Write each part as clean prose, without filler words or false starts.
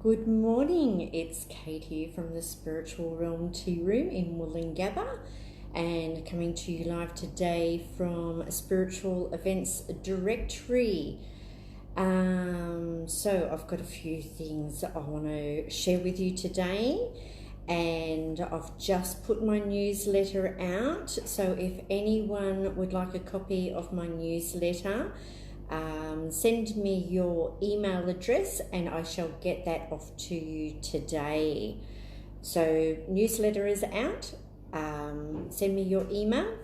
Good morning, it's Kate here from the Spiritual Realm Tea Room in Woolloongabba and coming to you live today from Spiritual Events Directory. So I've got a few things that I want to share with you today, and I've just put my newsletter out, so if anyone would like a copy of my newsletter, send me your email address and I shall get that off to you today. So newsletter is out. Send me your email.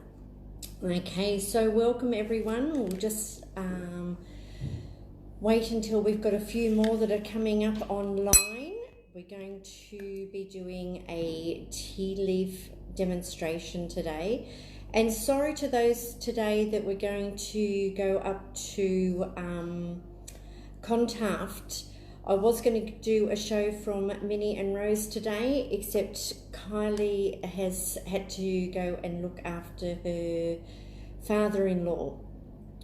Okay, so welcome everyone. We'll just wait until we've got a few more that are coming up online. We're going to be doing a tea leaf demonstration today. And sorry to those today that we're going to go up to Clontarf. I was going to do a show from Minni and Rose today, except Kylie has had to go and look after her father-in-law.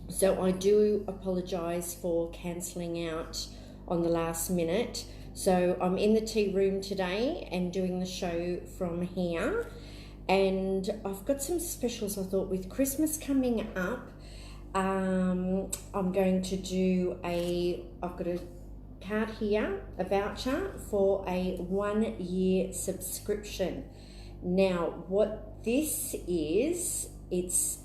So I do apologise for cancelling out on the last minute. So I'm in the tea room today and doing the show from here. And I've got some specials. I thought with Christmas coming up, I'm going to do I've got a card here, a voucher for a 1-year subscription. Now, what this is, it's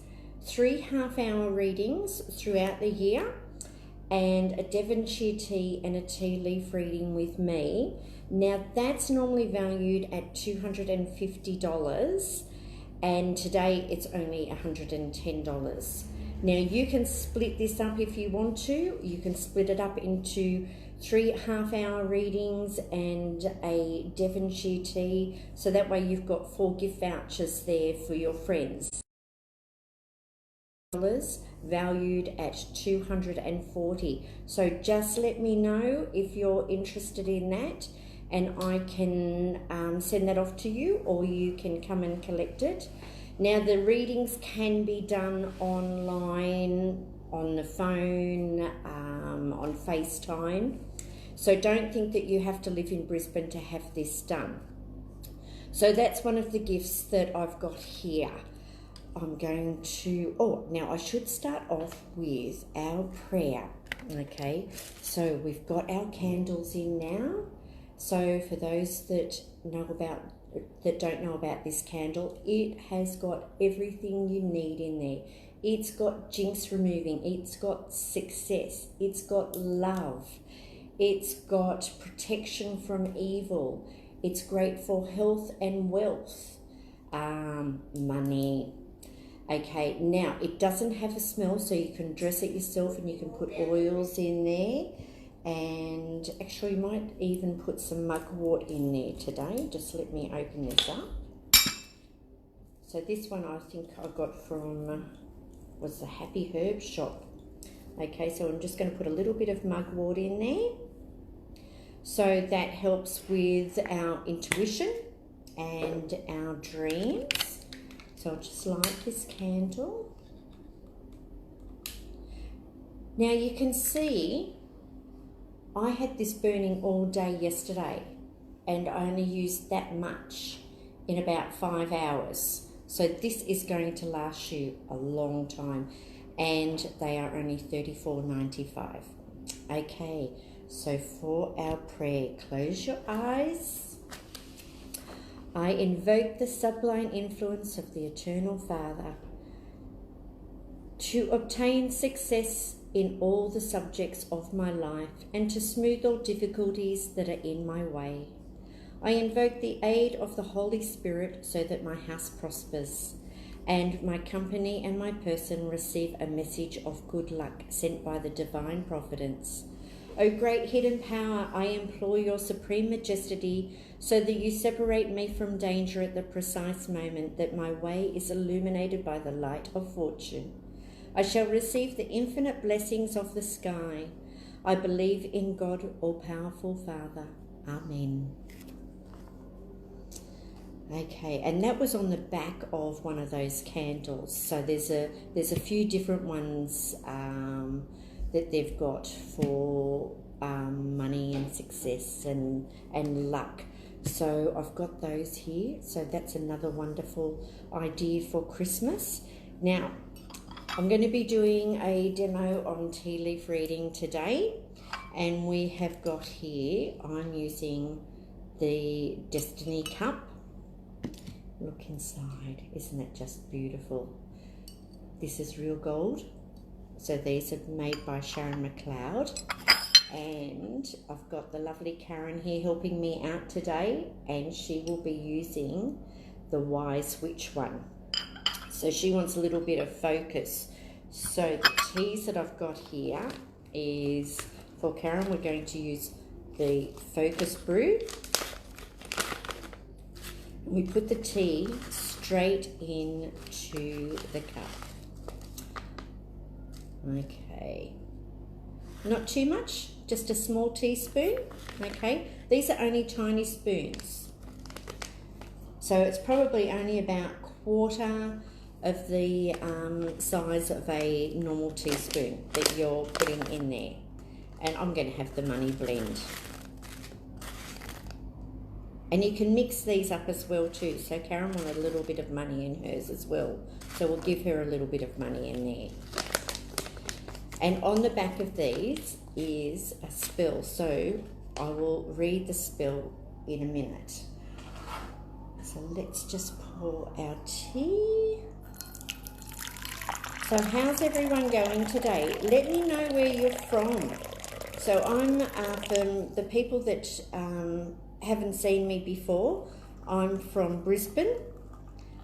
3 half-hour readings throughout the year and a Devonshire tea and a tea leaf reading with me. Now that's normally valued at $250 and today it's only $110. Now you can split this up if you want to. You can split it up into 3 half-hour readings and a Devonshire tea, so that way you've got 4 gift vouchers there for your friends. Valued at $240. So just let me know if you're interested in that, and I can send that off to you, or you can come and collect it. Now the readings can be done online, on the phone, on FaceTime. So don't think that you have to live in Brisbane to have this done. So that's one of the gifts that I've got here. I'm going to, now I should start off with our prayer. Okay, so we've got our candles in now. So for those that don't know about this candle, it has got everything you need in there. It's got jinx removing, it's got success, it's got love, it's got protection from evil, it's great for health and wealth, money. Okay, now it doesn't have a smell, so you can dress it yourself and you can put oils in there. And actually you might even put some mugwort in there today. Just let me open this up. So this one I think I got from, was the Happy Herb shop. Okay, so I'm just going to put a little bit of mugwort in there. So that helps with our intuition and our dreams. So I'll just light this candle. Now you can see I had this burning all day yesterday and I only used that much in about 5 hours. So this is going to last you a long time, and they are only $34.95. Okay, so for our prayer, close your eyes. I invoke the sublime influence of the Eternal Father to obtain success in all the subjects of my life and to smooth all difficulties that are in my way. I invoke the aid of the Holy Spirit so that my house prospers and my company and my person receive a message of good luck sent by the divine providence. O great hidden power, I implore your supreme majesty so that you separate me from danger at the precise moment that my way is illuminated by the light of fortune. I shall receive the infinite blessings of the sky. I believe in God, all-powerful Father. Amen. Okay, and that was on the back of one of those candles. So there's a few different ones that they've got for money and success and luck. So I've got those here. So that's another wonderful idea for Christmas. Now, I'm going to be doing a demo on tea leaf reading today. And we have got here, I'm using the Destiny Cup. Look inside, isn't it just beautiful? This is real gold. So these are made by Sharon McLeod. And I've got the lovely Karen here helping me out today, and she will be using the Wise Witch one. So she wants a little bit of focus. So the teas that I've got here is, for Karen, we're going to use the Focus Brew. We put the tea straight into the cup. Okay. Not too much, just a small teaspoon. Okay. These are only tiny spoons. So it's probably only about a quarter of the size of a normal teaspoon that you're putting in there. And I'm going to have the Money blend. And you can mix these up as well too. So Karen wanted a little bit of money in hers as well. So we'll give her a little bit of money in there. And on the back of these is a spill. So I will read the spill in a minute. So let's just pour our tea. So how's everyone going today? Let me know where you're from. So I'm from the people that haven't seen me before. I'm from Brisbane,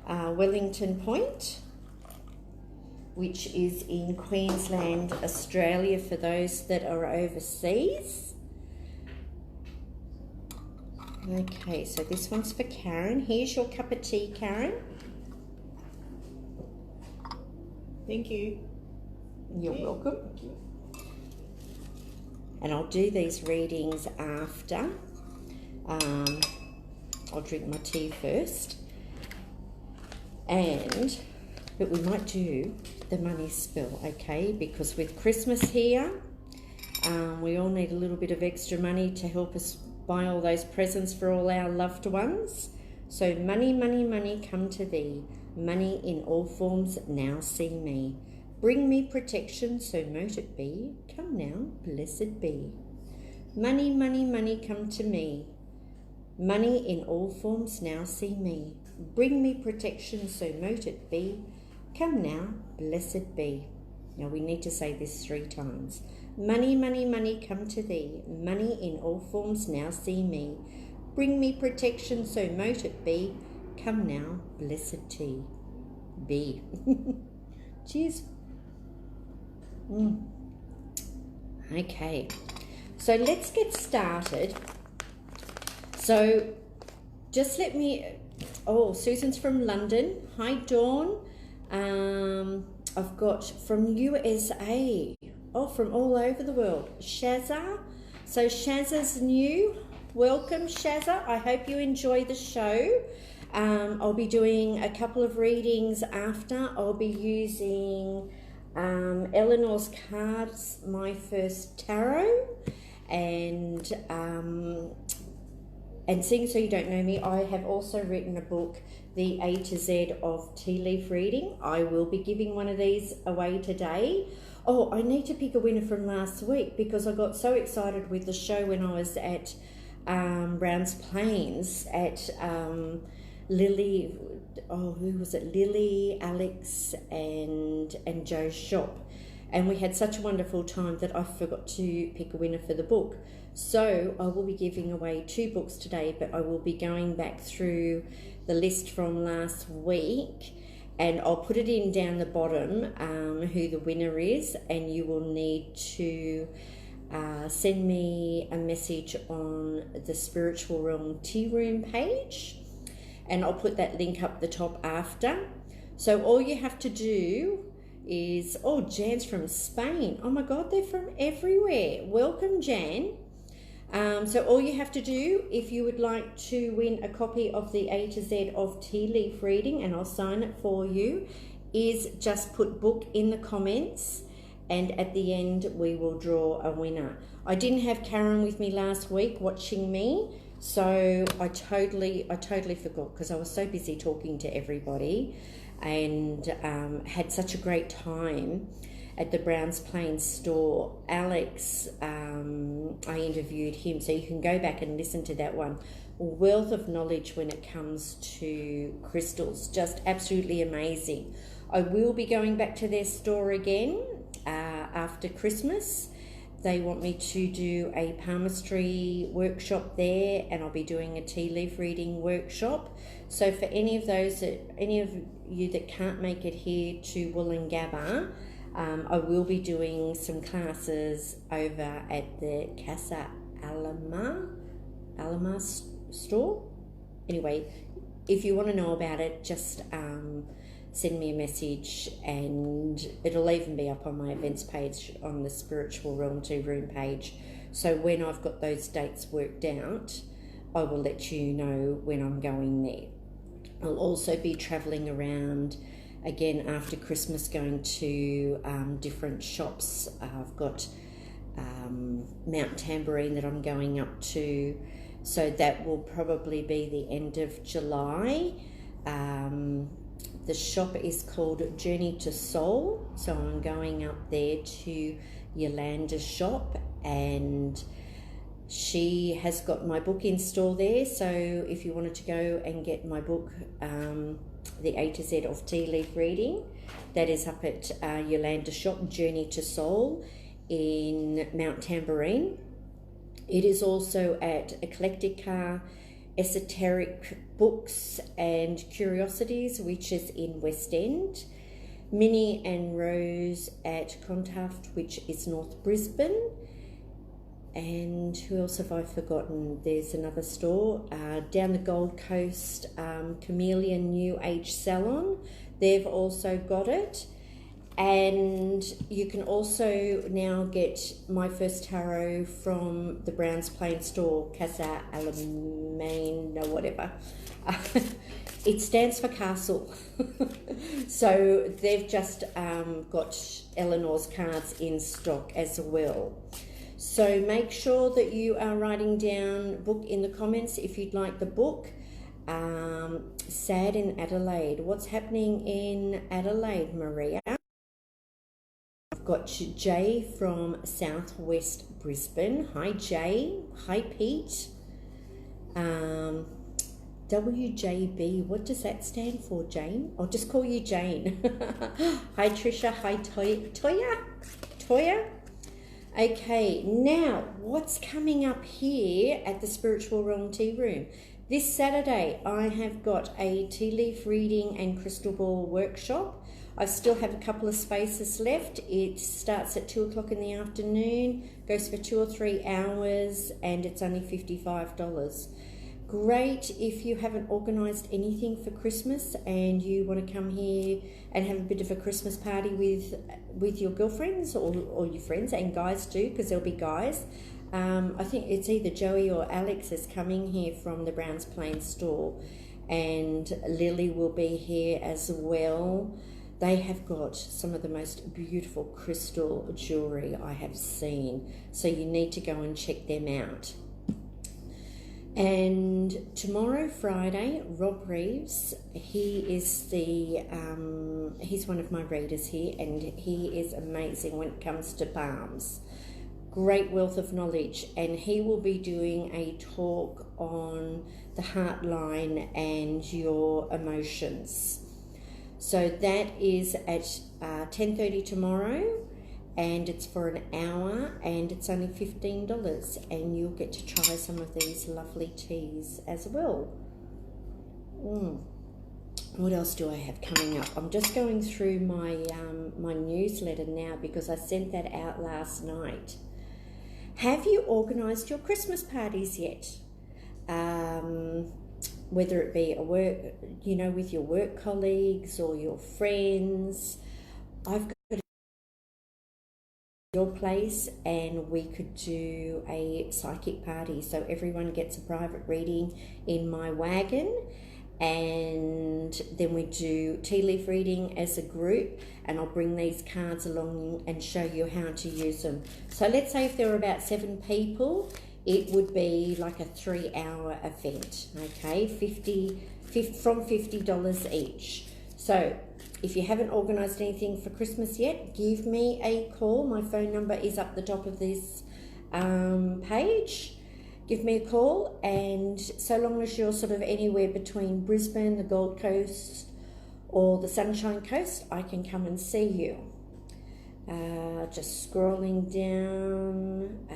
Wellington Point, which is in Queensland, Australia, for those that are overseas. Okay, so this one's for Karen. Here's your cup of tea, Karen. Thank you. You're welcome. Thank you. And I'll do these readings after. I'll drink my tea first. But we might do the money spill, okay? Because with Christmas here, we all need a little bit of extra money to help us buy all those presents for all our loved ones. So money, money, money, come to thee. Money in all forms, now see me. Bring me protection, so mote it be. Come now, blessed be. Money, money, money, come to me. Money in all forms, now see me. Bring me protection, so mote it be. Come now, blessed be. Now we need to say this 3 times. Money, money, money, come to thee. Money in all forms, now see me. Bring me protection, so mote it be. Come now, blessed tea. Be. Cheers. Okay, so let's get started. So just let me, Susan's from London. Hi, Dawn. I've got from USA. From all over the world. Shazza. So Shazza's new. Welcome, Shazza. I hope you enjoy the show. I'll be doing a couple of readings after. I'll be using Eleanor's cards, My First Tarot, and seeing so you don't know me, I have also written a book, The A to Z of Tea Leaf Reading. I will be giving one of these away today. Oh, I need to pick a winner from last week because I got so excited with the show when I was at Browns Plains at Lily, who was it? Lily, Alex, and Joe's shop. And we had such a wonderful time that I forgot to pick a winner for the book. So I will be giving away 2 books today, but I will be going back through the list from last week, and I'll put it in down the bottom who the winner is, and you will need to send me a message on the Spiritual Realm Tea Room page, and I'll put that link up the top after. So all you have to do is, Jan's from Spain. Oh my God, they're from everywhere. Welcome, Jan. So all you have to do, if you would like to win a copy of the A to Z of Tea Leaf Reading, and I'll sign it for you, is just put book in the comments, and at the end we will draw a winner. I didn't have Karen with me last week watching me, so I totally forgot because I was so busy talking to everybody, and had such a great time at the Browns Plains store. Alex, I interviewed him, so you can go back and listen to that one. Wealth of knowledge when it comes to crystals, just absolutely amazing. I will be going back to their store again after Christmas. They want me to do a palmistry workshop there, and I'll be doing a tea leaf reading workshop. So for any of you that can't make it here to Woolloongabba, I will be doing some classes over at the Casa Alama store. Anyway, if you want to know about it, just send me a message, and it'll even be up on my events page on the Spiritual Realm 2 Room page. So when I've got those dates worked out, I will let you know when I'm going there. I'll also be travelling around again after Christmas, going to different shops. I've got Mount Tamborine that I'm going up to, so that will probably be the end of July. The shop is called Journey to Soul, so I'm going up there to Yolanda's shop, and she has got my book in store there. So if you wanted to go and get my book, The A to Z of Tea Leaf Reading, that is up at Yolanda's shop, Journey to Soul, in Mount Tamborine. It is also at Ecclectica Esotirc Books and Curiosities, which is in West End. Minni and Rose at Clontarf, which is North Brisbane. And who else have I forgotten? There's another store down the Gold Coast, Chameleon New Age Salon. They've also got it. And you can also now get my first tarot from the Browns Plains store, Casa Alamain, or whatever. It stands for castle. So they've just got Eleanor's cards in stock as well. So make sure that you are writing down book in the comments if you'd like the book. Sad in Adelaide. What's happening in Adelaide, Maria? I've got Jay from Southwest Brisbane. Hi, Jay. Hi, Pete. WJB, what does that stand for, Jane? I'll just call you Jane. Hi, Trisha. Hi, Toya. Okay, now what's coming up here at the Spiritual Realm Tea Room? This Saturday, I have got a tea leaf reading and crystal ball workshop. I still have a couple of spaces left. It starts at 2 o'clock in the afternoon, goes for 2 or 3 hours, and it's only $55. Great if you haven't organised anything for Christmas and you want to come here and have a bit of a Christmas party with your girlfriends or your friends, and guys too, because there'll be guys. I think it's either Joey or Alex is coming here from the Browns Plains store, and Lily will be here as well. They have got some of the most beautiful crystal jewellery I have seen, so you need to go and check them out. And tomorrow, Friday, Rob Reeves, he's one of my readers here, and he is amazing when it comes to palms. Great wealth of knowledge, and he will be doing a talk on the heart line and your emotions. So that is at 10:30 tomorrow, and it's for an hour, and it's only $15, and you'll get to try some of these lovely teas as well. What else do I have coming up? I'm just going through my my newsletter now, because I sent that out last night. Have you organised your Christmas parties yet? Whether it be with your work colleagues or your friends. I've got your place, and we could do a psychic party, so everyone gets a private reading in my wagon, and then we do tea leaf reading as a group, and I'll bring these cards along and show you how to use them. So let's say if there were about 7 people, it would be like a 3-hour event, okay, from $50 each. So if you haven't organised anything for Christmas yet, give me a call. My phone number is up the top of this page. Give me a call, and so long as you're sort of anywhere between Brisbane, the Gold Coast, or the Sunshine Coast, I can come and see you. Just scrolling down,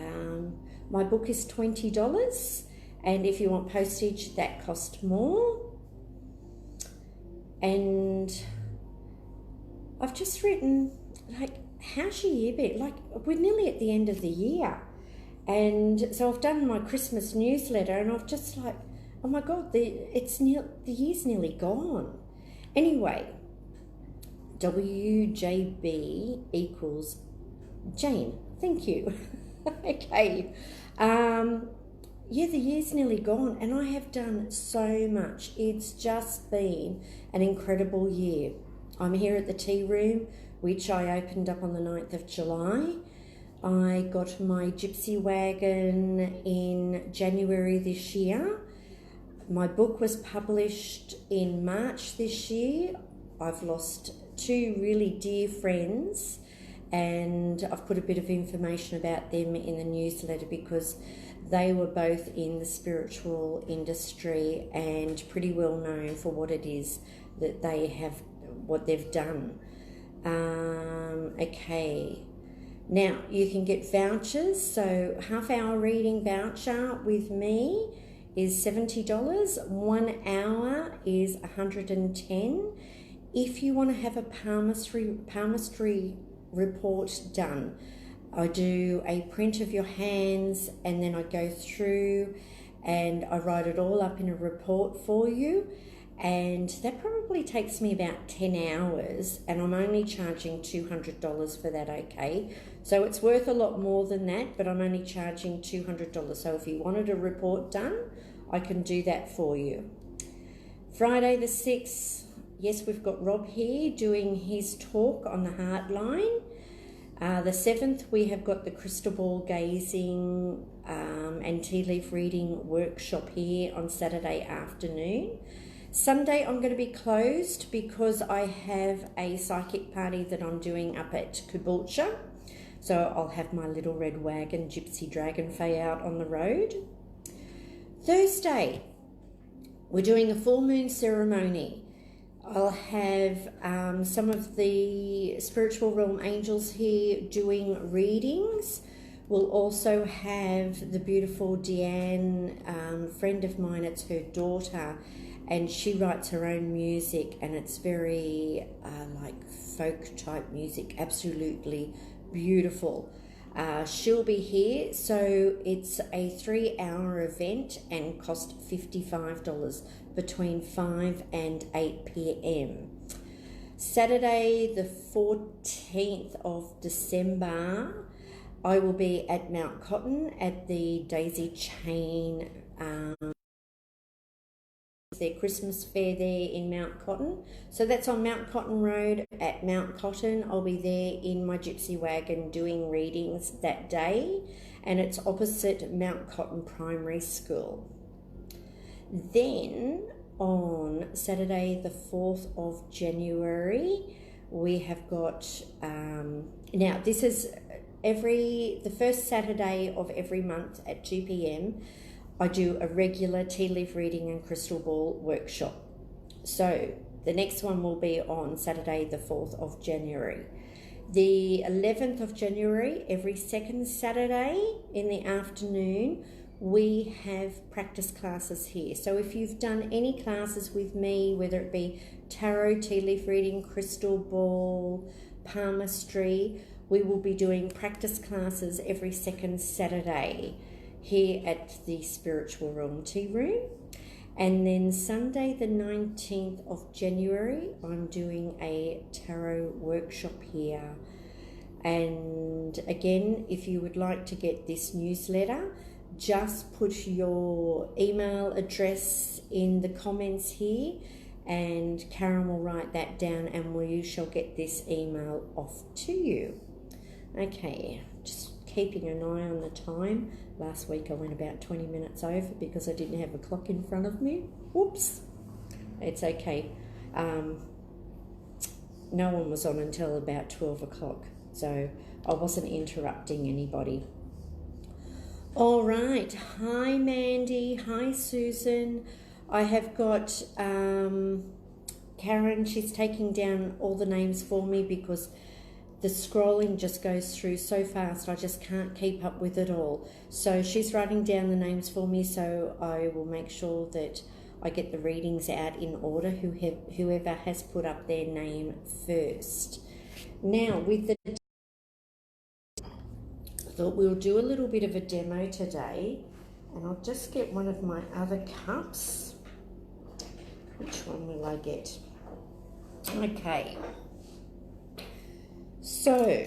my book is $20, and if you want postage, that costs more. And I've just written, like, how's your year been? Like, we're nearly at the end of the year. And so I've done my Christmas newsletter, and I've just like, oh my God, the year's nearly gone. Anyway, WJB equals Jane. Thank you. Okay. Yeah, the year's nearly gone, and I have done so much. It's just been an incredible year. I'm here at the tea room, which I opened up on the 9th of July. I got my gypsy wagon in January this year. My book was published in March this year. I've lost 2 really dear friends, and I've put a bit of information about them in the newsletter because they were both in the spiritual industry and pretty well known for what it is that what they've done. Okay. Now, you can get vouchers. So half-hour reading voucher with me is $70. 1 hour is $110. If you want to have a palmistry report done, I do a print of your hands, and then I go through and I write it all up in a report for you. And that probably takes me about 10 hours, and I'm only charging $200 for that, okay? So it's worth a lot more than that, but I'm only charging $200. So if you wanted a report done, I can do that for you. Friday the 6th, yes, we've got Rob here doing his talk on the Heartline. The 7th, we have got the crystal ball gazing and tea leaf reading workshop here on Saturday afternoon. Sunday I'm going to be closed because I have a psychic party that I'm doing up at Caboolture. So I'll have my little red wagon, Gypsy Dragonfey, out on the road. Thursday, we're doing a full moon ceremony. I'll have some of the spiritual realm angels here doing readings. We'll also have the beautiful Deanne, friend of mine, it's her daughter, and she writes her own music, and it's very like folk type music, absolutely beautiful. She'll be here, so it's a 3-hour event and cost $55 between 5 and 8 p.m. Saturday the 14th of December, I will be at Mount Cotton at the Daisy Chain their Christmas fair there in Mount Cotton. So that's on Mount Cotton Road at Mount Cotton. I'll be there in my gypsy wagon doing readings that day, and it's opposite Mount Cotton Primary School. Then on Saturday the 4th of January, we have got now this is the first Saturday of every month at 2 p.m. I do a regular tea leaf reading and crystal ball workshop. So the next one will be on Saturday the 4th of January. The 11th of January, every second Saturday in the afternoon, we have practice classes here. So if you've done any classes with me, whether it be tarot, tea leaf reading, crystal ball, palmistry, we will be doing practice classes every second Saturday here at the Spiritual Realm Tea Room. And then Sunday the 19th of January, I'm doing a tarot workshop here. And again, if you would like to get this newsletter, just put your email address in the comments here, and Karen will write that down and we shall get this email off to you. Okay, just keeping an eye on the time. Last week I went about 20 minutes over because I didn't have a clock in front of me. Whoops. It's okay. No one was on until about 12 o'clock, so I wasn't interrupting anybody. All right. Hi, Mandy. Hi, Susan. I have got Karen. She's taking down all the names for me because the scrolling just goes through so fast. I just can't keep up with it all. So she's writing down the names for me, so I will make sure that I get the readings out in order, whoever has put up their name first. Now, with the... I thought we'll do a little bit of a demo today, and I'll just get one of my other cups. Which one will I get? Okay. So,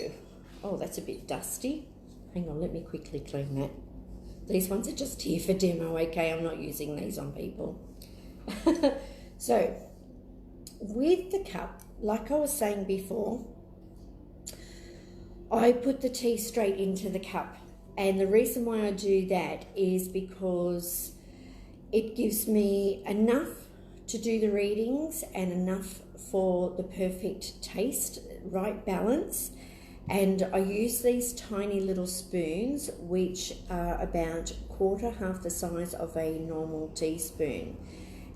oh, that's a bit dusty. Hang on, let me quickly clean that. These ones are just here for demo, okay? I'm not using these on people. So, with the cup, like I was saying before, I put the tea straight into the cup. And the reason why I do that is because it gives me enough to do the readings and enough for the perfect taste, right balance. And I use these tiny little spoons, which are about half the size of a normal teaspoon.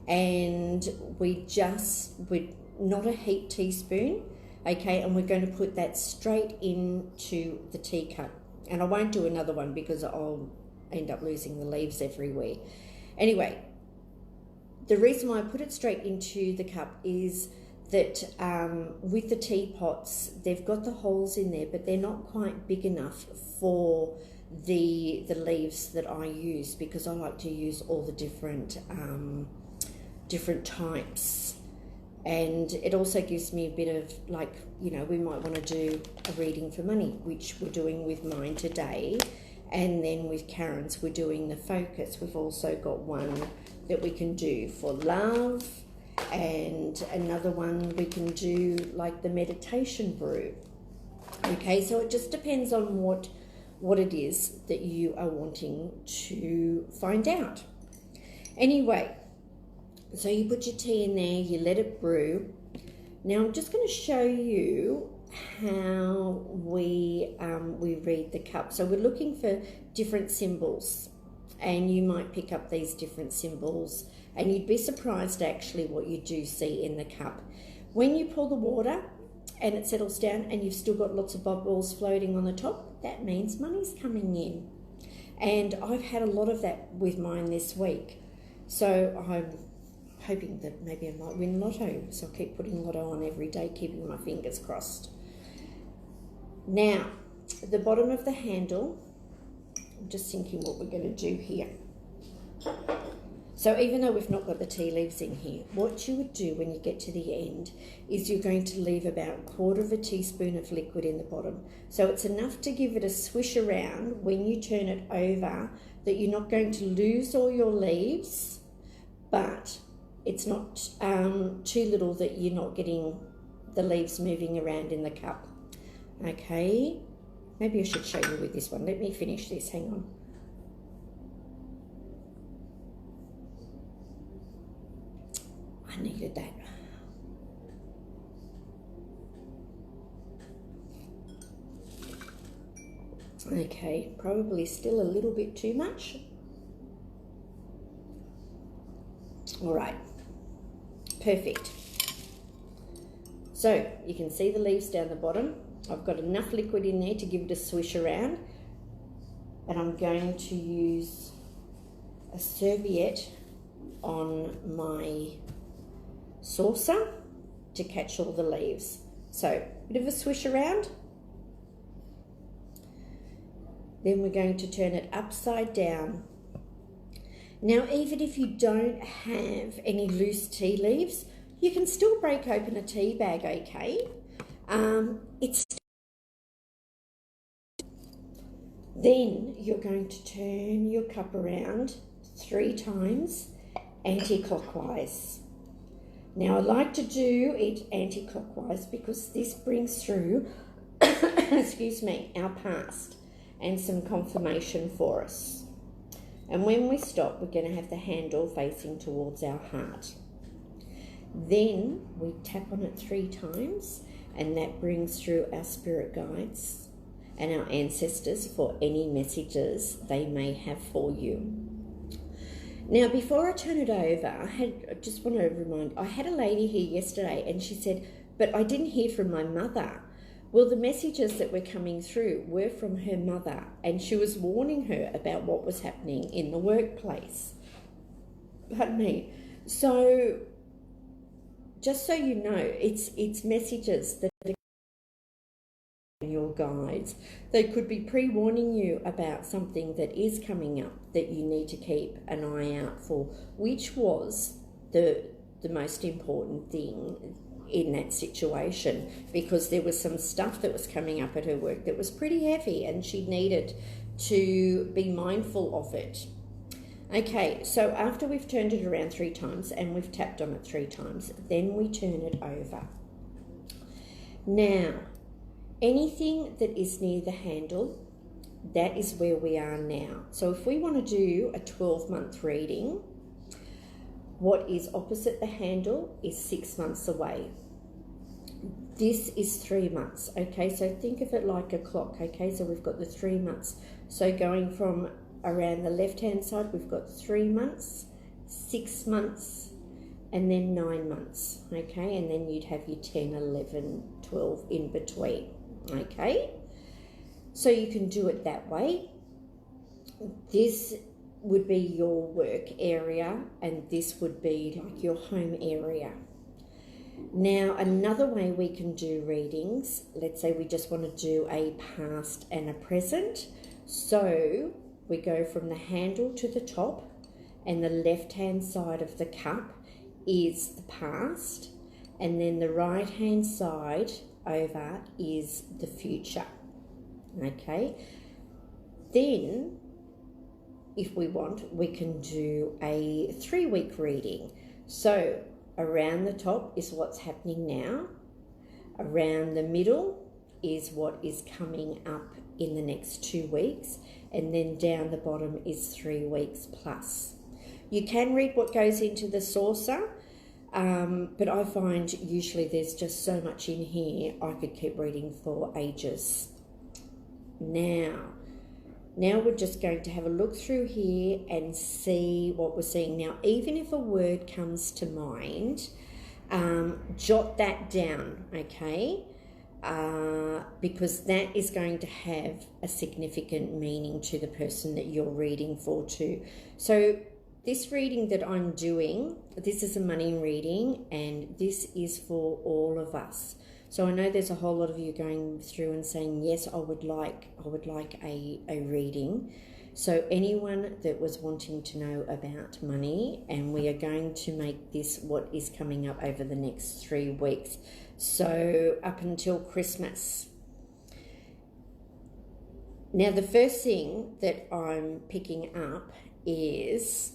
And we're not a heat teaspoon, okay, and we're going to put that straight into the teacup. And I won't do another one because I'll end up losing the leaves everywhere. Anyway, the reason why I put it straight into the cup is that with the teapots, they've got the holes in there, but they're not quite big enough for the leaves that I use, because I like to use all the different types. And it also gives me a bit of, like, you know, we might want to do a reading for money, which we're doing with mine today. And then with Karen's, we're doing the focus. We've also got one that we can do for love, and another one we can do like the meditation brew. Okay, so it just depends on what it is that you are wanting to find out. Anyway, so you put your tea in there, you let it brew. Now I'm just going to show you how we read the cup. So we're looking for different symbols, and you might pick up these different symbols, and you'd be surprised actually what you do see in the cup. When you pour the water and it settles down and you've still got lots of bubbles floating on the top, that means money's coming in. And I've had a lot of that with mine this week. So I'm hoping that maybe I might win lotto. So I'll keep putting lotto on every day, keeping my fingers crossed. Now, at the bottom of the handle, I'm just thinking what we're going to do here. So even though we've not got the tea leaves in here, what you would do when you get to the end is you're going to leave about 1/4 teaspoon of liquid in the bottom. So it's enough to give it a swish around when you turn it over, that you're not going to lose all your leaves, but it's not too little that you're not getting the leaves moving around in the cup. Okay, maybe I should show you with this one. Let me finish this, hang on. I needed that. Okay, probably still a little bit too much. All right, perfect. So you can see the leaves down the bottom. I've got enough liquid in there to give it a swish around, and I'm going to use a serviette on my saucer to catch all the leaves. So a bit of a swish around. Then we're going to turn it upside down. Now, even if you don't have any loose tea leaves, you can still break open a tea bag, Then you're going to turn your cup around 3 times anti-clockwise. Now, I like to do it anti-clockwise because this brings through, excuse me, our past and some confirmation for us. And when we stop, we're going to have the handle facing towards our heart. Then we tap on it 3 times, and that brings through our spirit guides and our ancestors for any messages they may have for you. Now, before I turn it over, I just want to remind, I had a lady here yesterday and she said, but I didn't hear from my mother. Well, the messages that were coming through were from her mother, and she was warning her about what was happening in the workplace. Pardon me. So, just so you know, it's messages that are your guides. They could be pre-warning you about something that is coming up that you need to keep an eye out for, which was the most important thing in that situation, because there was some stuff that was coming up at her work that was pretty heavy and she needed to be mindful of it. Okay, so after we've turned it around 3 times and we've tapped on it 3 times, then we turn it over. Now, anything that is near the handle, that is where we are now. So if we want to do a 12-month reading, what is opposite the handle is 6 months away. This is 3 months, okay? So think of it like a clock, okay? So we've got the 3 months. So going from around the left-hand side, we've got 3 months, 6 months, and then 9 months, okay? And then you'd have your 10, 11, 12 in between, okay? So you can do it that way. This would be your work area, and this would be like your home area. Now, another way we can do readings, let's say we just want to do a past and a present. So we go from the handle to the top, and the left-hand side of the cup is the past, and then the right-hand side over is the future, okay? Then, if we want, we can do a 3-week reading. So around the top is what's happening now. Around the middle is what is coming up in the next 2 weeks. And then down the bottom is 3 weeks plus. You can read what goes into the saucer, but I find usually there's just so much in here, I could keep reading for ages. Now we're just going to have a look through here and see what we're seeing. Now, even if a word comes to mind, jot that down, okay? Because that is going to have a significant meaning to the person that you're reading for too. So this reading that I'm doing, this is a money reading, and this is for all of us. So I know there's a whole lot of you going through and saying, yes, I would like a reading. So anyone that was wanting to know about money, and we are going to make this what is coming up over the next 3 weeks. So up until Christmas. Now, the first thing that I'm picking up is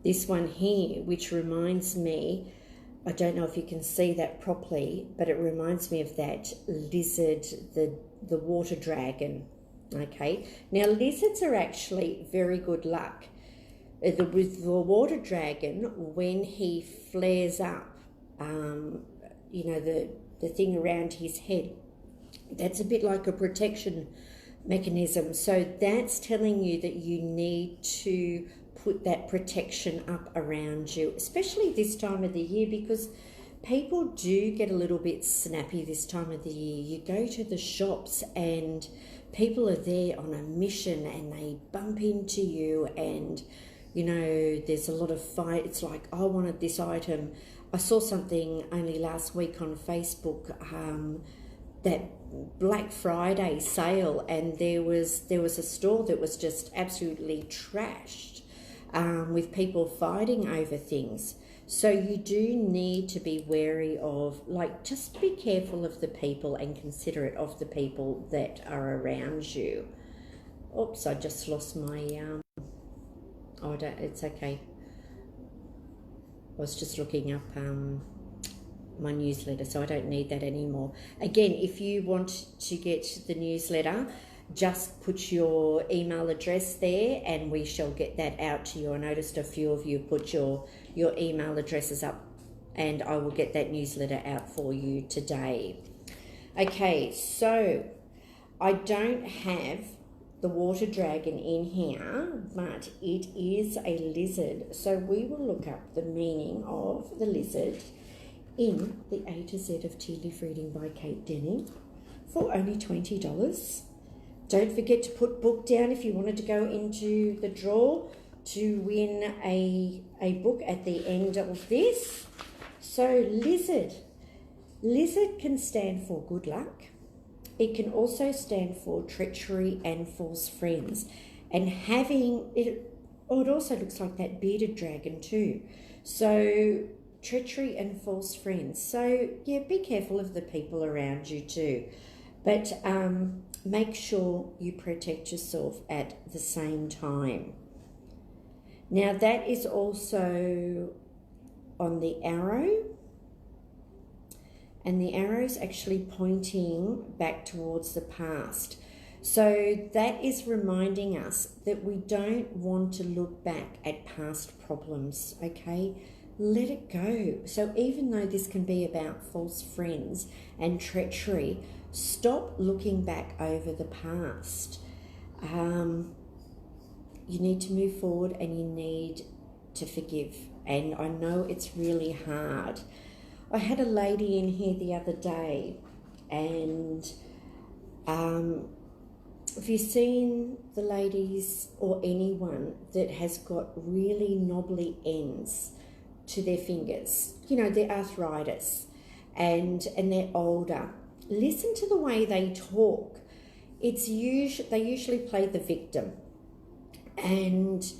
this one here, which reminds me, I don't know if you can see that properly, but it reminds me of that lizard, the water dragon, okay? Now, lizards are actually very good luck. With the water dragon, when he flares up, you know, the thing around his head, that's a bit like a protection mechanism. So that's telling you that you need to put that protection up around you, especially this time of the year, because people do get a little bit snappy this time of the year. You go to the shops and people are there on a mission and they bump into you, and you know, there's a lot of fight. It's like, I wanted this item. I saw something only last week on Facebook, that Black Friday sale, and there was a store that was just absolutely trashed, with people fighting over things. So you do need to be wary of, like, just be careful of the people and considerate of the people that are around you. Oops, I just lost my, oh, it's okay. I was just looking up my newsletter, so I don't need that anymore. Again, if you want to get the newsletter, just put your email address there and we shall get that out to you. I noticed a few of you put your email addresses up and I will get that newsletter out for you today. Okay, so I don't have the water dragon in here, but it is a lizard. So we will look up the meaning of the lizard in the A to Z of Tea Leaf Reading by Kate Denning for only $20. Don't forget to put book down if you wanted to go into the draw to win a book at the end of this. So lizard. Lizard can stand for good luck. It can also stand for treachery and false friends. And having it, oh, it also looks like that bearded dragon too. So treachery and false friends. So yeah, be careful of the people around you too. But make sure you protect yourself at the same time. Now that is also on the arrow. And the arrow is actually pointing back towards the past. So that is reminding us that we don't want to look back at past problems, okay? Let it go. So even though this can be about false friends and treachery, stop looking back over the past. You need to move forward and you need to forgive. And I know it's really hard. I had a lady in here the other day, and have you seen the ladies or anyone that has got really knobbly ends to their fingers? You know, their arthritis, and they're older. Listen to the way they talk. They usually play the victim, and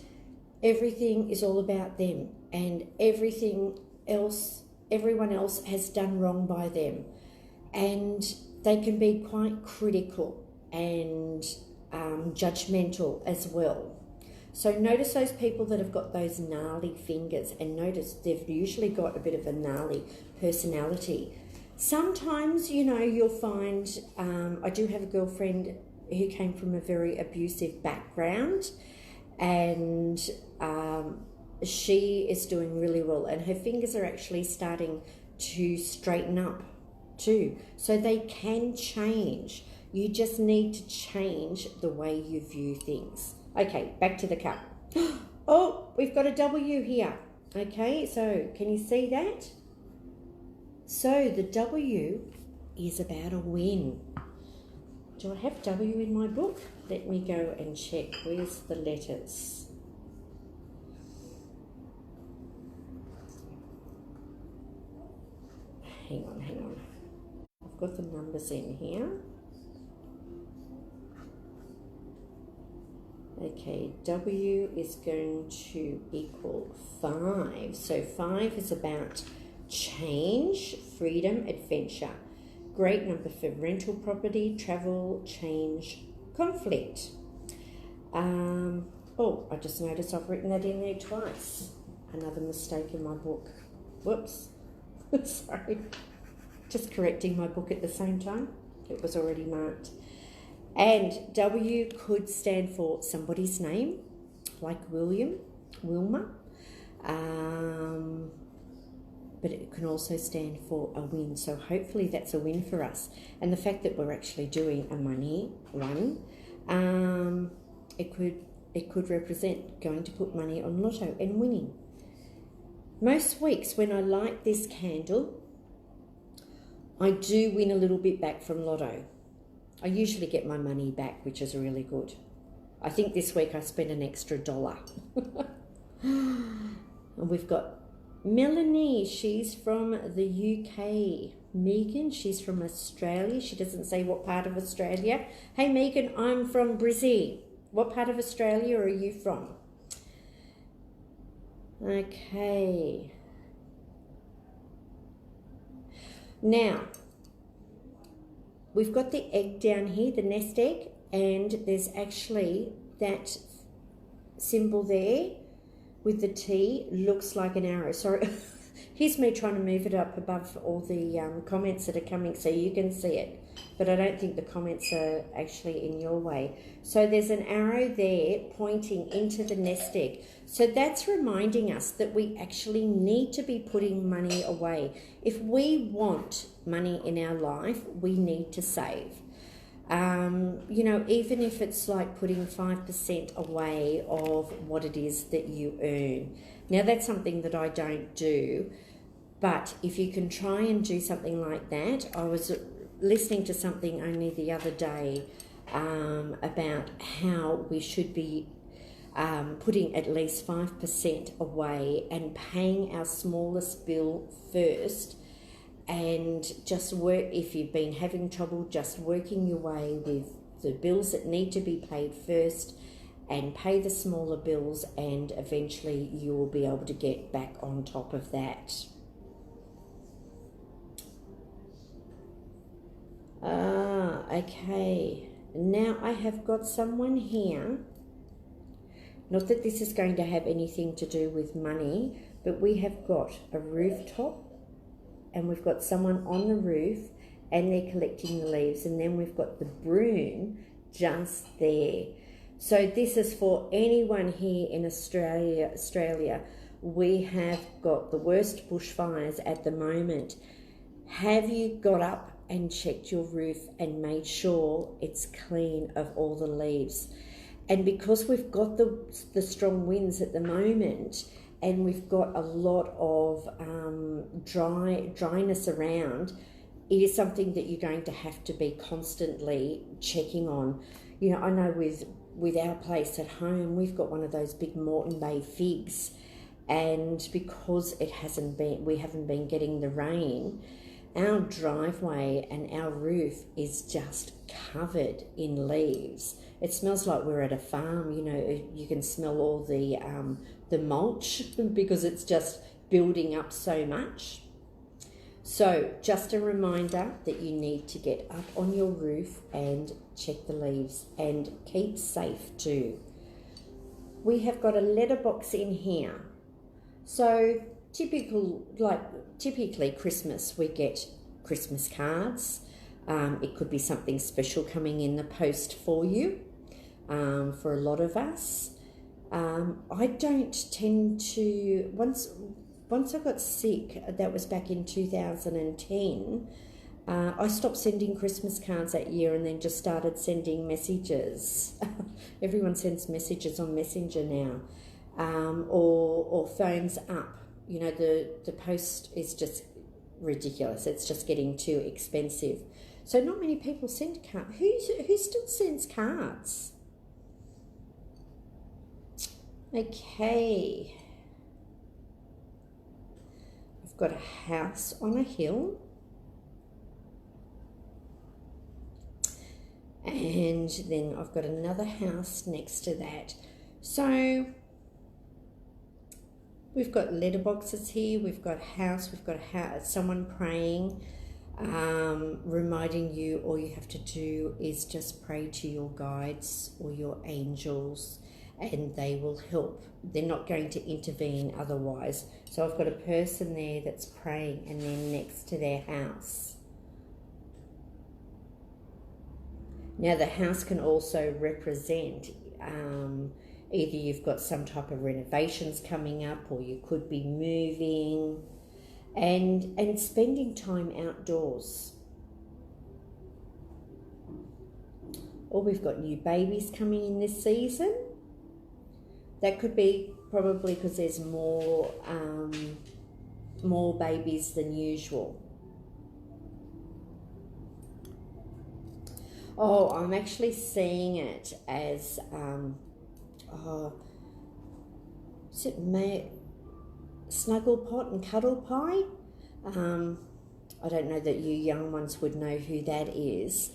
everything is all about them, and everyone else has done wrong by them, and they can be quite critical and judgmental as well. So notice those people that have got those gnarly fingers, and notice they've usually got a bit of a gnarly personality. Sometimes, you know, you'll find, I do have a girlfriend who came from a very abusive background, and she is doing really well, and her fingers are actually starting to straighten up too. So they can change. You just need to change the way you view things. Okay, back to the cup. Oh, we've got a W here. Okay, so can you see that? So the W is about a win. Do I have W in my book? Let me go and check. Where's the letters? Hang on. I've got the numbers in here. Okay, W is going to equal 5. So 5 is about change, freedom, adventure. Great number for rental property, travel, change, conflict. Oh, I just noticed I've written that in there twice. Another mistake in my book. Whoops. Sorry. Just correcting my book at the same time. It was already marked. And W could stand for somebody's name, like William, Wilma. But it can also stand for a win. So hopefully that's a win for us. And the fact that we're actually doing a money one, it could represent going to put money on lotto and winning. Most weeks when I light this candle, I do win a little bit back from lotto. I usually get my money back, which is really good. I think this week I spent an extra $1. And we've got Melanie, she's from the UK. Megan, she's from Australia. She doesn't say what part of Australia. Hey Megan, I'm from Brizzy. What part of Australia are you from? Okay. Now, we've got the egg down here, the nest egg, and there's actually that symbol there with the T, looks like an arrow. Sorry, here's me trying to move it up above all the comments that are coming so you can see it. But I don't think the comments are actually in your way. So there's an arrow there pointing into the nest egg. So that's reminding us that we actually need to be putting money away. If we want money in our life, we need to save. You know, even if it's like putting 5% away of what it is that you earn. Now, that's something that I don't do, but if you can try and do something like that, I was listening to something only the other day about how we should be putting at least 5% away and paying our smallest bill first, and just work, if you've been having trouble, just working your way with the bills that need to be paid first and pay the smaller bills, and eventually you will be able to get back on top of that. Okay. Now I have got someone here. Not that this is going to have anything to do with money, but we have got a rooftop and we've got someone on the roof and they're collecting the leaves, and then we've got the broom just there. So this is for anyone here in Australia. We have got the worst bushfires at the moment. Have you got up and checked your roof and made sure it's clean of all the leaves? And because we've got the strong winds at the moment, and we've got a lot of dryness around, it is something that you're going to have to be constantly checking on. You know, I know with our place at home, we've got one of those big Moreton Bay figs, and because we haven't been getting the rain, our driveway and our roof is just covered in leaves. It smells like we're at a farm. You know, you can smell all the mulch because it's just building up so much. So just a reminder that you need to get up on your roof and check the leaves and keep safe too. We have got a letterbox in here. So typically Christmas, we get Christmas cards. It could be something special coming in the post for you, for a lot of us. I don't tend to, once I got sick, that was back in 2010, I stopped sending Christmas cards that year and then just started sending messages. Everyone sends messages on Messenger now, or phones up. You know, the post is just ridiculous. It's just getting too expensive. So not many people send cards. Who still sends cards? Okay. I've got a house on a hill. And then I've got another house next to that. So we've got letterboxes here, we've got house, we've got someone praying, reminding you all you have to do is just pray to your guides or your angels and they will help. They're not going to intervene otherwise. So I've got a person there that's praying and then next to their house. Now the house can also represent either you've got some type of renovations coming up, or you could be moving and spending time outdoors. Or we've got new babies coming in this season. That could be probably because there's more babies than usual. Oh, I'm actually seeing it as, is it Snuggle Pot and Cuddle Pie? I don't know that you young ones would know who that is.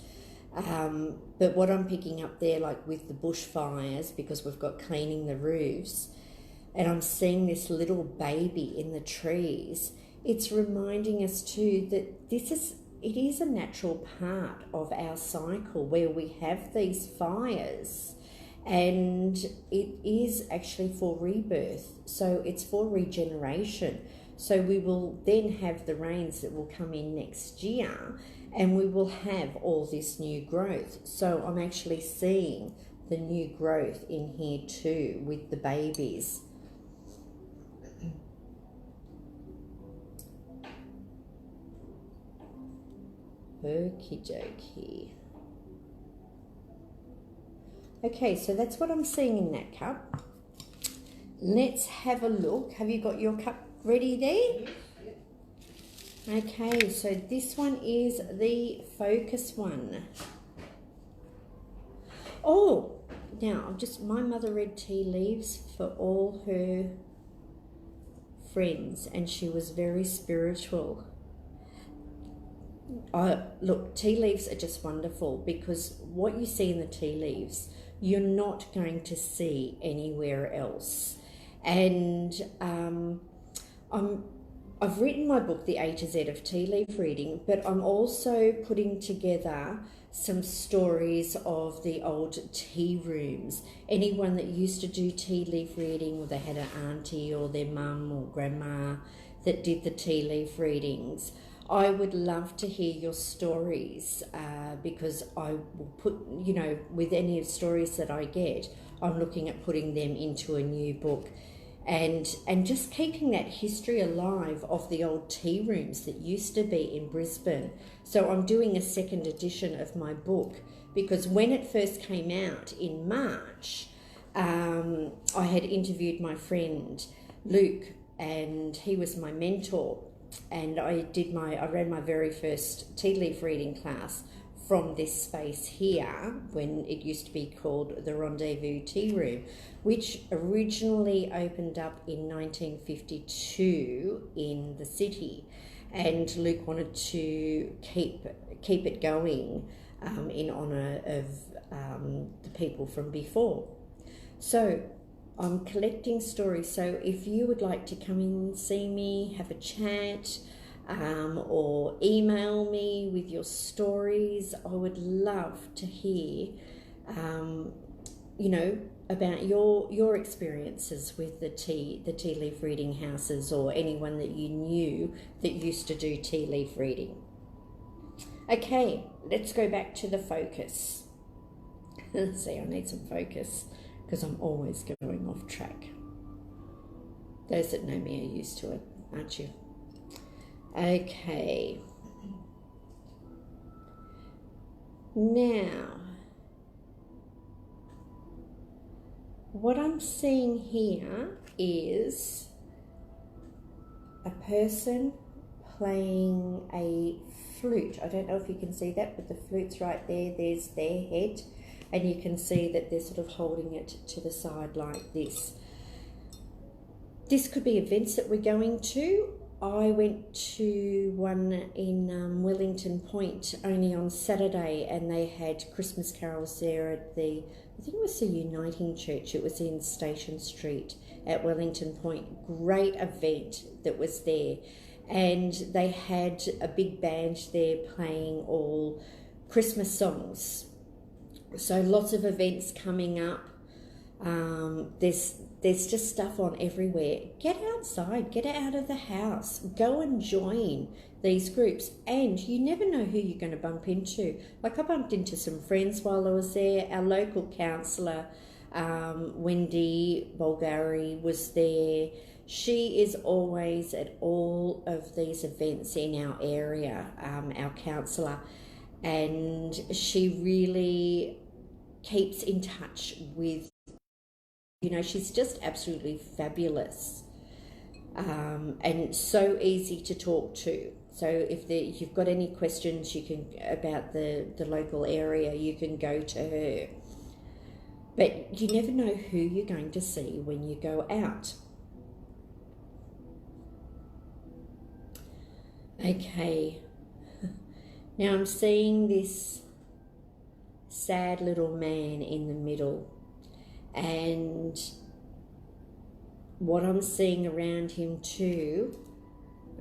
But what I'm picking up there, like with the bushfires, because we've got cleaning the roofs, and I'm seeing this little baby in the trees. it's reminding us too that it is a natural part of our cycle where we have these fires, and it is actually for rebirth. So it's for regeneration. So we will then have the rains that will come in next year, and we will have all this new growth. So I'm actually seeing the new growth in here too with the babies. Okie dokie. Okay, so that's what I'm seeing in that cup. Let's have a look. Have you got your cup ready there? Yes. Okay, so this one is the focus one. Oh, now my mother read tea leaves for all her friends, and she was very spiritual. Look, tea leaves are just wonderful, because what you see in the tea leaves, you're not going to see anywhere else. And I've written my book, The A to Z of Tea Leaf Reading, but I'm also putting together some stories of the old tea rooms. Anyone that used to do tea leaf reading, or they had an auntie or their mum or grandma that did the tea leaf readings, I would love to hear your stories, because I will put, with any of the stories that I get, I'm looking at putting them into a new book, and just keeping that history alive of the old tea rooms that used to be in Brisbane. So I'm doing a second edition of my book, because when it first came out in March, I had interviewed my friend Luke, and he was my mentor. And I ran my very first tea leaf reading class from this space here, when it used to be called the Rendezvous Tea Room, which originally opened up in 1952 in the city. And Luke wanted to keep it going in honour of the people from before. So I'm collecting stories, so if you would like to come in and see me, have a chat, or email me with your stories, I would love to hear, about your experiences with the tea leaf reading houses, or anyone that you knew that used to do tea leaf reading. Okay, let's go back to the focus. Let's see, I need some focus, because I'm always going off track. Those that know me are used to it, aren't you? Okay. Now, what I'm seeing here is a person playing a flute. I don't know if you can see that, but the flute's right there. There's their head. And you can see that they're sort of holding it to the side like this. This could be events that we're going to. I went to one in Wellington Point only on Saturday, and they had Christmas carols there at I think it was the Uniting Church. It was in Station Street at Wellington Point. Great event that was there. And they had a big band there playing all Christmas songs. So lots of events coming up. There's just stuff on everywhere. Get outside, get out of the house, go and join these groups, and you never know who you're going to bump into. Like, I bumped into some friends while I was there. Our local counsellor, Wendy Bulgari, was there. She is always at all of these events in our area, our counsellor, and she really keeps in touch with, she's just absolutely fabulous, and so easy to talk to. So if you've got any questions about the local area, you can go to her. But you never know who you're going to see when you go out. Okay, now I'm seeing this sad little man in the middle, and what I'm seeing around him too,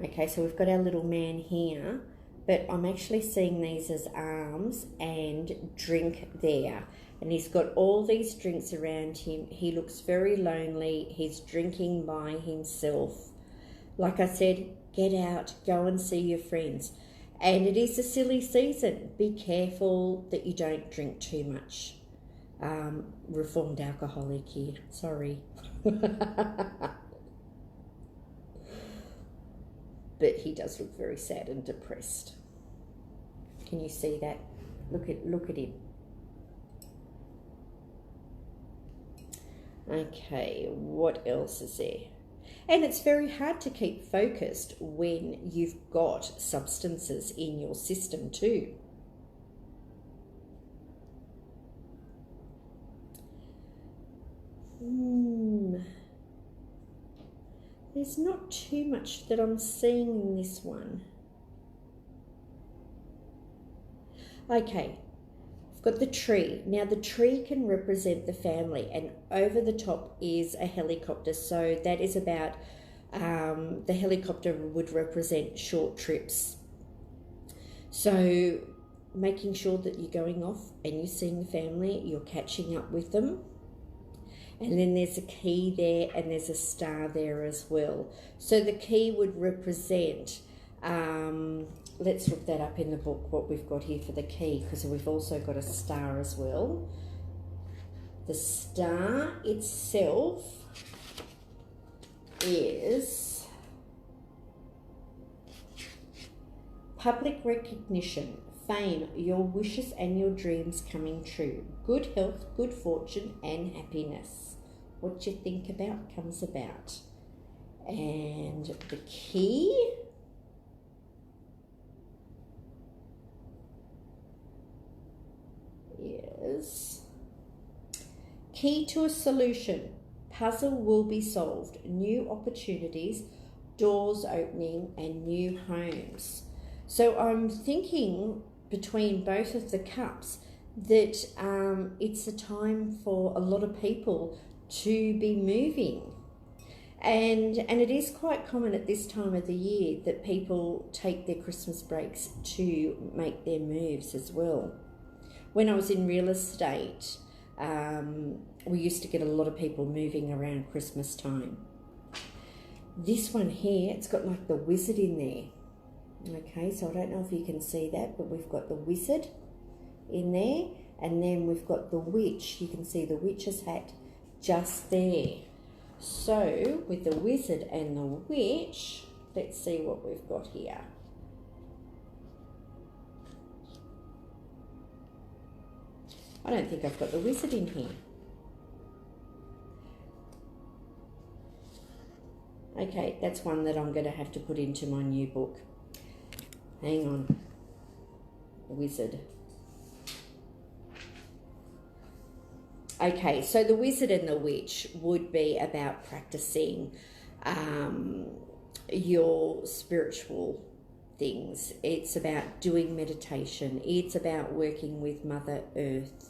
Okay, so we've got our little man here, but I'm actually seeing these as arms and drink there. And he's got all these drinks around him. He looks very lonely. He's drinking by himself. Like I said, get out, go and see your friends. And it is a silly season. Be careful that you don't drink too much. Reformed alcoholic here, sorry. But he does look very sad and depressed. Can you see that? Look at him. Okay, what else is there? And it's very hard to keep focused when you've got substances in your system too. There's not too much that I'm seeing in this one. Okay, I've got the tree. Now the tree can represent the family, and over the top is a helicopter. So that is about, the helicopter would represent short trips. So making sure that you're going off and you're seeing the family, you're catching up with them. And then there's a key there and there's a star there as well. So the key would represent, let's look that up in the book, what we've got here for the key, because we've also got a star as well. The star itself is public recognition, fame, your wishes and your dreams coming true, good health, good fortune and happiness. What you think about comes about. And the key is key to a solution. Puzzle will be solved. New opportunities, doors opening and new homes. So I'm thinking between both of the cups that it's a time for a lot of people to be moving. And it is quite common at this time of the year that people take their Christmas breaks to make their moves as well. When I was in real estate, we used to get a lot of people moving around Christmas time. This one here, it's got like the wizard in there. Okay, so I don't know if you can see that, but we've got the wizard in there, and then we've got the witch. You can see the witch's hat just there. So with the wizard and the witch, let's see what we've got here. I don't think I've got the wizard in here. Okay, that's one that I'm going to have to put into my new book. Hang on. Wizard. Okay, so the wizard and the witch would be about practicing your spiritual things. It's about doing meditation. It's about working with Mother Earth.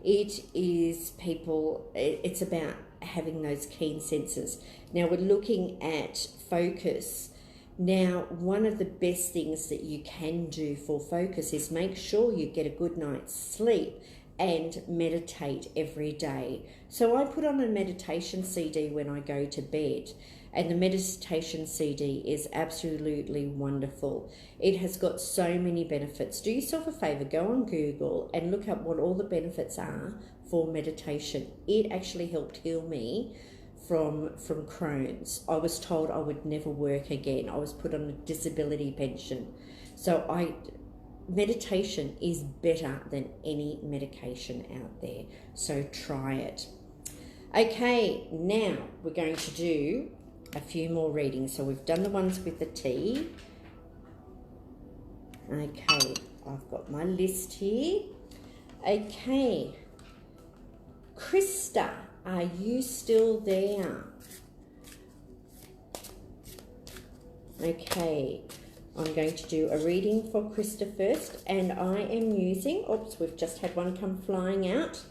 It is it's about having those keen senses. Now we're looking at focus. Now, one of the best things that you can do for focus is make sure you get a good night's sleep and meditate every day. So I put on a meditation CD when I go to bed, and the meditation CD is absolutely wonderful. It has got so many benefits. Do yourself a favor, go on Google and look up what all the benefits are for meditation. It actually helped heal me from Crohn's. I was told I would never work again. I was put on a disability pension. So meditation is better than any medication out there. So try it. Okay, now we're going to do a few more readings. So we've done the ones with the tea. Okay, I've got my list here. Okay, Krista, are you still there? Okay, I'm going to do a reading for Krista first, and I am using, oops, we've just had one come flying out,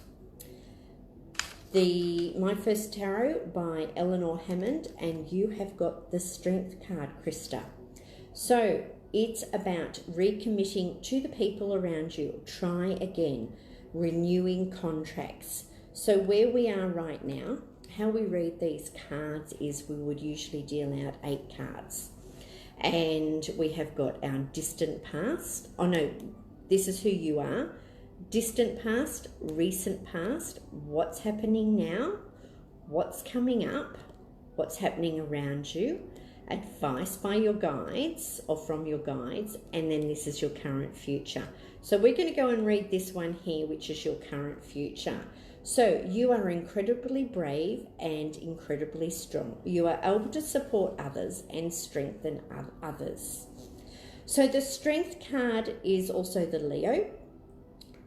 My First Tarot by Eleanor Hammond, and you have got the Strength card, Krista. So it's about recommitting to the people around you. Try again, renewing contracts. So where we are right now, how we read these cards is we would usually deal out 8 cards. And we have got our distant past. Oh no, this is who you are. Distant past, recent past, what's happening now, what's coming up, what's happening around you, advice by your guides or from your guides, and then this is your current future. So we're going to go and read this one here, which is your current future. So you are incredibly brave and incredibly strong. You are able to support others and strengthen others. So the strength card is also the Leo,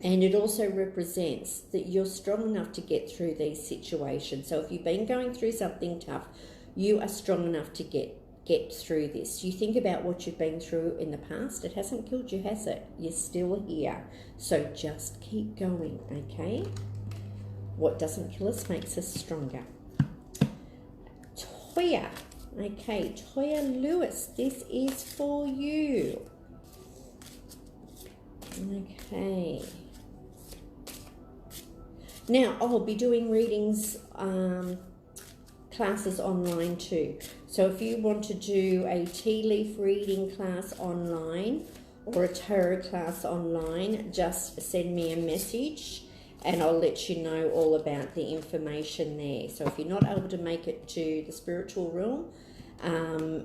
and it also represents that you're strong enough to get through these situations. So if you've been going through something tough, you are strong enough to get through this. You think about what you've been through in the past. It hasn't killed you, has it? You're still here. So just keep going, okay? What doesn't kill us makes us stronger. Toya. Okay, Toya Lewis, this is for you. Okay. Now, I'll be doing readings, classes online too. So if you want to do a tea leaf reading class online or a tarot class online, just send me a message and I'll let you know all about the information there. So if you're not able to make it to the spiritual realm,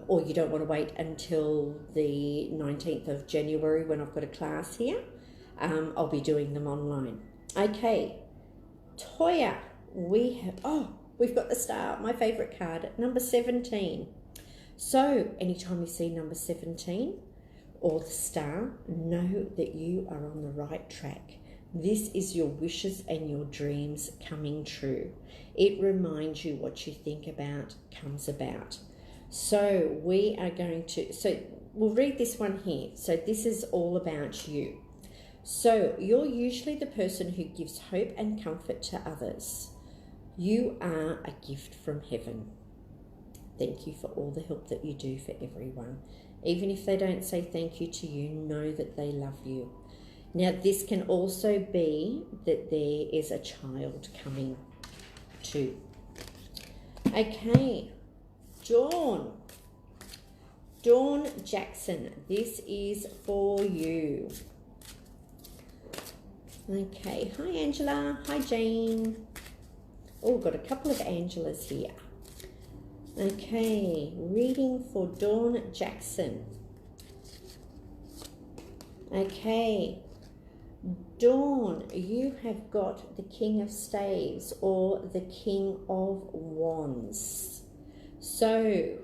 or you don't want to wait until the 19th of January when I've got a class here, I'll be doing them online. Okay, Toya, we've got the star, my favourite card, number 17. So anytime you see number 17 or the star, know that you are on the right track. This is your wishes and your dreams coming true. It reminds you what you think about comes about. So we are going to, we'll read this one here. So this is all about you. So you're usually the person who gives hope and comfort to others. You are a gift from heaven. Thank you for all the help that you do for everyone. Even if they don't say thank you to you, know that they love you. Now, this can also be that there is a child coming too. Okay, Dawn Jackson, this is for you. Okay, hi Angela, hi Jane. Oh, got a couple of Angelas here. Okay, reading for Dawn Jackson. Okay, Dawn, you have got the King of Staves or the King of Wands. So,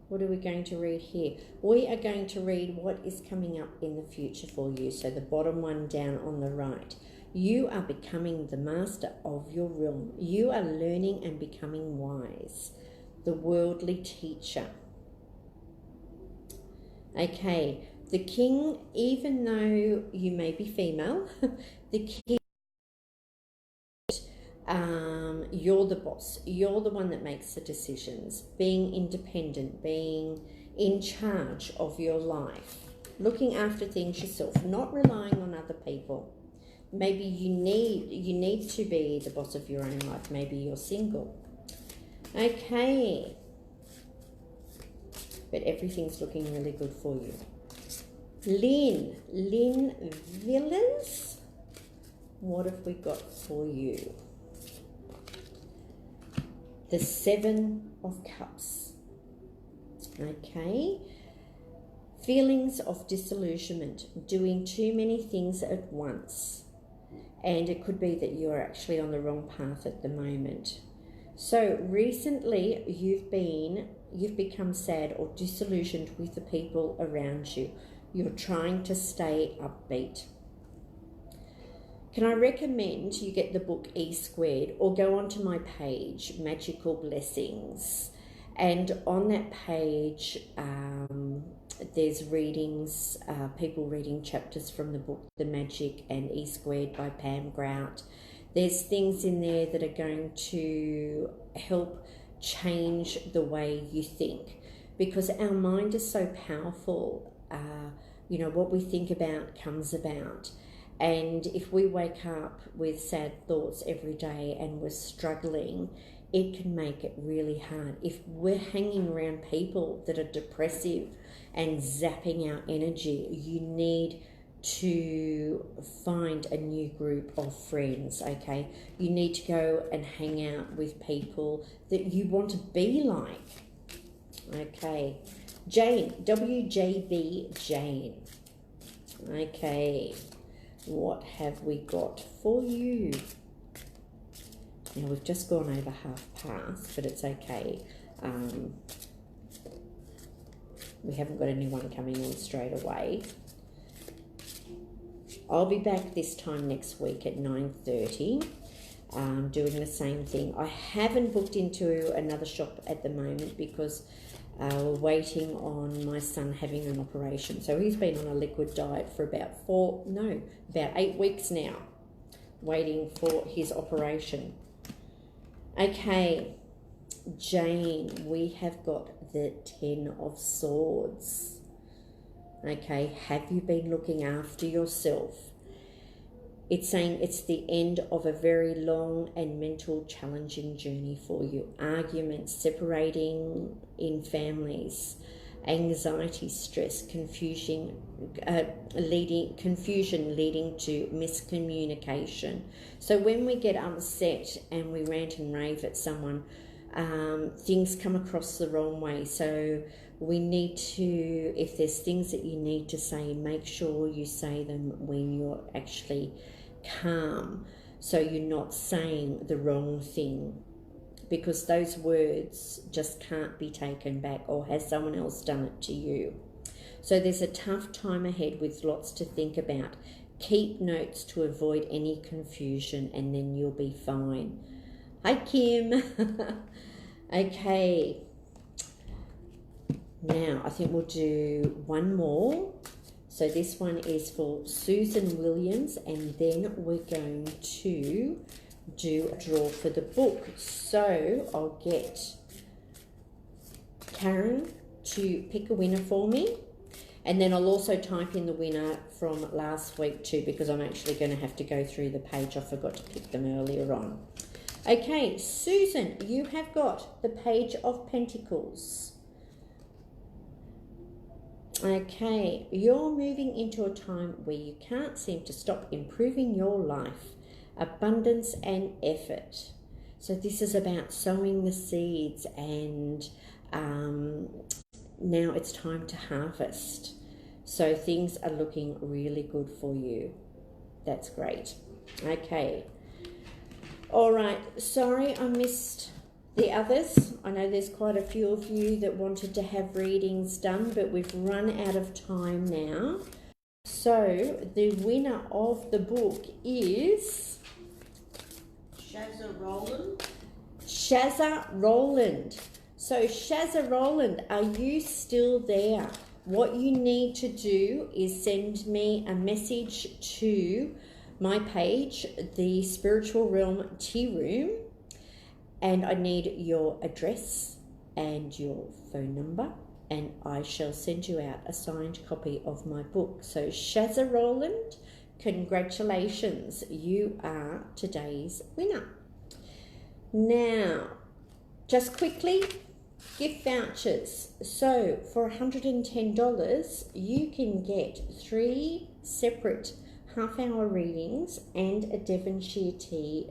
what are we going to read here? We are going to read what is coming up in the future for you. So the bottom one down on the right. You are becoming the master of your realm. You are learning and becoming wise. The worldly teacher. Okay. The king, even though you may be female, the king, you're the boss. You're the one that makes the decisions. Being independent, being in charge of your life, looking after things yourself, not relying on other people. Maybe you need to be the boss of your own life. Maybe you're single. Okay. But everything's looking really good for you. Lynn Villains, what have we got for you? The 7 of Cups. Okay. Feelings of disillusionment, doing too many things at once. And it could be that you are actually on the wrong path at the moment. So recently you've become sad or disillusioned with the people around you. You're trying to stay upbeat. Can I recommend you get the book E Squared or go onto my page, Magical Blessings. And on that page, there's readings, people reading chapters from the book The Magic and E Squared by Pam Grout. There's things in there that are going to help change the way you think. because our mind is so powerful. You know, what we think about comes about. And if we wake up with sad thoughts every day and we're struggling, it can make it really hard. If we're hanging around people that are depressive and zapping our energy, you need to find a new group of friends, okay? You need to go and hang out with people that you want to be like, okay? Jane, WJB Jane. Okay, what have we got for you? Now, we've just gone over half past, but it's okay. We haven't got anyone coming on straight away. I'll be back this time next week at 9:30, doing the same thing. I haven't booked into another shop at the moment because we're waiting on my son having an operation. So he's been on a liquid diet for about 8 weeks now, waiting for his operation. Okay, Jane, we have got the 10 of Swords. Okay, have you been looking after yourself? It's saying it's the end of a very long and mental challenging journey for you. Arguments, separating in families, anxiety, stress, confusion leading to miscommunication. So when we get upset and we rant and rave at someone, things come across the wrong way. So we need to, if there's things that you need to say, make sure you say them when you're actually calm, so you're not saying the wrong thing, because those words just can't be taken back, or has someone else done it to you? So there's a tough time ahead with lots to think about. Keep notes to avoid any confusion, and then you'll be fine. Hi, Kim. Okay. Now, I think we'll do one more. So this one is for Susan Williams, and then we're going to do a draw for the book. So I'll get Karen to pick a winner for me, and then I'll also type in the winner from last week too, because I'm actually going to have to go through the page. I forgot to pick them earlier on. Okay, Susan, you have got the Page of Pentacles. Okay, you're moving into a time where you can't seem to stop improving your life, abundance and effort. So this is about sowing the seeds, and now it's time to harvest. So things are looking really good for you. That's great. Okay. All right. Sorry, I missed the others. I know there's quite a few of you that wanted to have readings done, but we've run out of time now. So the winner of the book is Shazza Rowland. Shazza Rowland. So Shazza Rowland, are you still there? What you need to do is send me a message to my page, the Spiritual Realm Tea Room, and I need your address and your phone number, and I shall send you out a signed copy of my book. So Shazza Rowland, congratulations, you are today's winner. Now, just quickly, gift vouchers. So for $110, you can get 3 separate half-hour readings and a Devonshire tea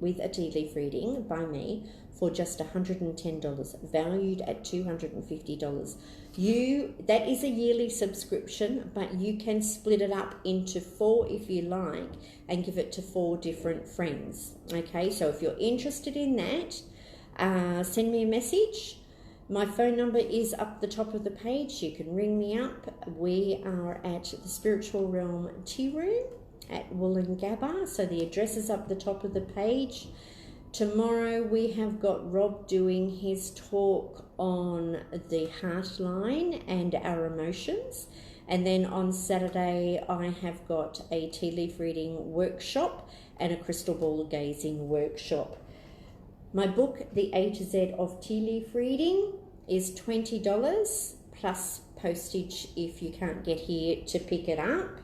with a tea leaf reading by me for just $110, valued at $250. That is a yearly subscription, but you can split it up into 4 if you like, and give it to 4 different friends. Okay, so if you're interested in that, send me a message. My phone number is up the top of the page. You can ring me up. We are at the Spiritual Realm Tea Room at Woolloongabba. So the address is up the top of the page. Tomorrow we have got Rob doing his talk on the heart line and our emotions. And then on Saturday I have got a tea leaf reading workshop and a crystal ball gazing workshop. My book, The A to Z of Tea Leaf Reading, is $20 plus postage if you can't get here to pick it up.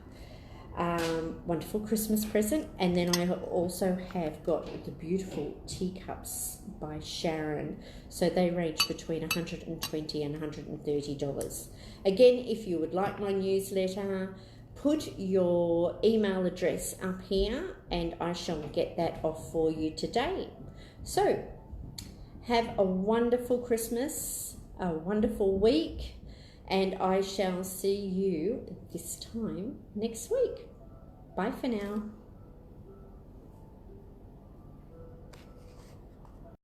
Wonderful Christmas present. And then I also have got the beautiful teacups by Sharon. So they range between $120 and $130. Again, if you would like my newsletter, put your email address up here and I shall get that off for you today. So have a wonderful Christmas, a wonderful week, and I shall see you this time next week. Bye for now.